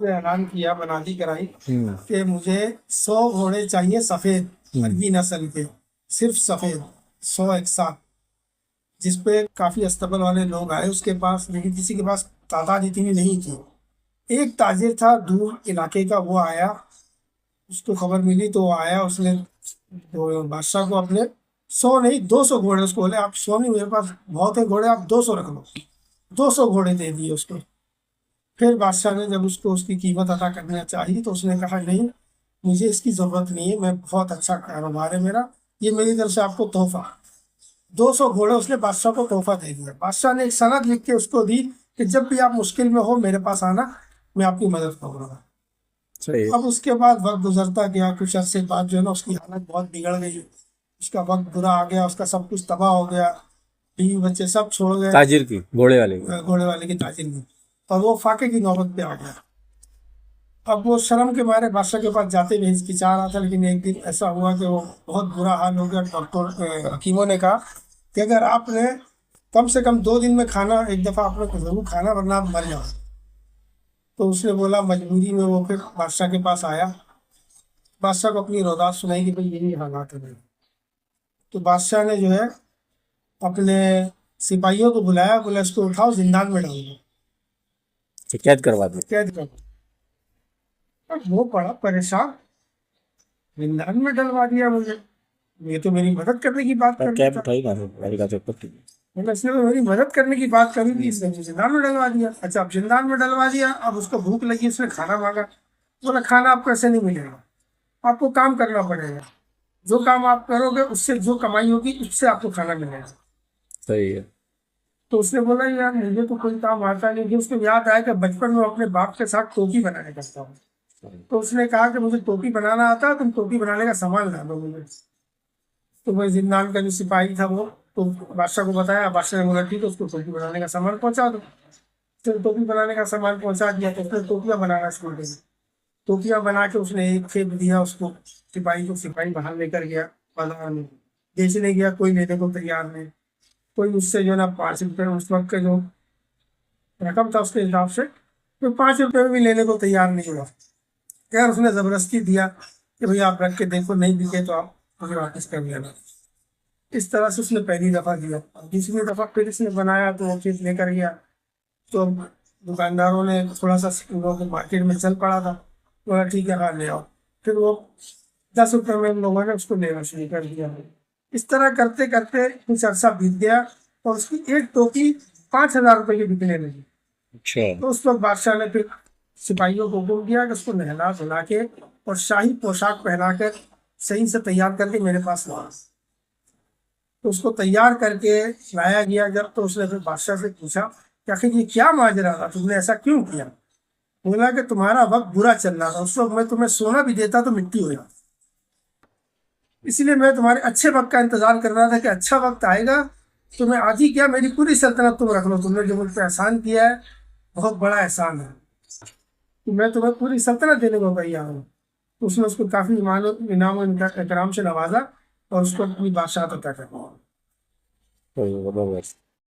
ने ऐलान किया, बना दी कराई कि मुझे 100 घोड़े चाहिए सफेद अरबी नस्ल के, सिर्फ सफेद 100 एक साथ। जिसपे काफी अस्तबल वाले लोग आए उसके पास, लेकिन किसी के पास तादाद इतनी नहीं थी। एक ताजिर था दूर इलाके का, वो आया, उसको खबर मिली तो वो आया, उसने तो बादशाह को अपने 100 नहीं 200 घोड़े, उसको बोले आप 100 नहीं, मेरे पास बहुत है घोड़े, आप 200 रख लो। 200 घोड़े दे दिए उसको। फिर बादशाह ने जब उसको उसकी कीमत अदा करना चाहिए तो उसने कहा नहीं, मुझे इसकी ज़रूरत नहीं है, मैं बहुत अच्छा कारोबार है मेरा, ये मेरी तरफ से आपको तोहफा। 200 घोड़े उसने बादशाह को तोहफा दे दिया। बादशाह ने एक सनद लिख के उसको दी कि जब भी आप मुश्किल में हो मेरे पास आना, मैं आपकी मदद करूँगा। सही है। अब उसके बाद वक्त गुजरता गया, कुछ अरसे बाद जो है ना उसकी हालत बहुत बिगड़ गई, उसका वक्त बुरा आ गया, उसका सब कुछ तबाह हो गया, बीवी बच्चे सब छोड़ गए। ताजिर की, घोड़े वाले की। घोड़े वाले की ताजिर में, और वो फाके की नौबत पे आ गया। अब वो शर्म के मारे बादशाह के पास जाते भी हिचकिचा रहा था, लेकिन एक दिन ऐसा हुआ कि वो बहुत बुरा हाल हो गया। डॉक्टर हकीमों ने कहा कि अगर आपने कम से कम 2 दिन में खाना एक दफ़ा आपने जरूर खाना, वरना आप मर जाओ। तो उसने बोला, मजबूरी में वो फिर बादशाह के पास आया, बादशाह को अपनी रौदात सुनाई कि भाई यही हालात है मेरे। तो बादशाह ने जो है अपने सिपाहियों को बुलाया, बोला इसको उठाओ जिंदान में डालो, तो कैद करवा दे। कैद करो। अब वो बड़ा परेशान, जिंदान में डलवा दिया मुझे, ये तो मेरी मदद करने की बात कर रहा कैब था। उठाई कहाँ से, गाड़ी का चक्कर थी। मतलब इसने तो मेरी मदद करने की बात करी थी, इसने मुझे जिंदान में डलवा दिया। अच्छा, अब जिंदान में डलवा दिया, अब उसको भूख लगी, उसने खाना मांगा। बोला खाना आपको ऐसे नहीं मिलेगा, आपको काम करना पड़ेगा, जो काम आप करोगे उससे जो कमाई होगी उससे आपको खाना मिलेगा। सही है। तो उसने बोला यार मुझे तो कोई काम आता नहीं। उसको याद आया कि बचपन में अपने बाप के साथ टोपी बनाने करता हूँ। तो उसने कहा कि मुझे टोपी बनाना आता है, तुम टोपी बनाने का सामान ला दो मुझे। तो वही जिंदान का जो सिपाही था वो तो बादशाह को बताया, बादशाह ने बोला ठीक है, उसको टोपी बनाने का सामान पहुंचा दो। तो टोपी बनाने का सामान पहुंचा दिया, तो उसने टोपियाँ बनाना शुरू कर दी। टोपियाँ बना के उसने एक खेप दिया उसको सिपाही को, सिपाही बाहर लेकर गया बाजार में, बेचने गया, कोई लेने को तैयार नहीं। कोई उससे जो है ना 5 रुपये उस वक्त के जो रकम था उसके हिसाब से, तो 5 रुपये में भी लेने को तैयार नहीं हुआ। यार उसने जबरदस्ती दिया कि भैया आप रख के देखो, नहीं बिके तो आप मुझे वापस कर लेना। इस तरह से उसने पहली दफा दिया। दूसरी दफा फिर इसने बनाया तो वो फिर लेकर गया। तो दुकानदारों ने थोड़ा सा लोग मार्केट में चल पड़ा था, बोला ठीक है हाँ ले आओ। फिर वो 10 रुपये में उन लोगों ने उसको लेना शुरू कर दिया। इस तरह करते करते कुछ अर्सा बीत गया और उसकी एक टोपी 5,000 रुपये की बिकने लगी। अच्छा। तो उस वक्त बादशाह ने फिर सिपाहियों को हुक्म दिया कि उसको नहला धुला के और शाही पोशाक पहनाकर सही से तैयार करके मेरे पास लाओ। तो उसको तैयार करके लाया गया जब, तो उसने फिर बादशाह से पूछा कि आखिर ये क्या माजरा था, तुमने ऐसा क्यों किया। बोला कि तुम्हारा वक्त बुरा चल रहा था, उस वक्त मैं तुम्हें सोना भी देता तो मिट्टी हो जाती, इसलिए मैं तुम्हारे अच्छे वक्त का इंतजार कर रहा था कि अच्छा वक्त आएगा तो मैं आज ही क्या मेरी पूरी सल्तनत तुम रख लो, तुमने जो मुझ पर एहसान किया है बहुत बड़ा एहसान है, तो मैं तुम्हें पूरी सल्तनत देने को तैयार हूँ। तो उसने उसको काफी इनाम और इकराम से नवाजा और उसको अपनी बादशाह अता कर। सही है, जबरदस्त।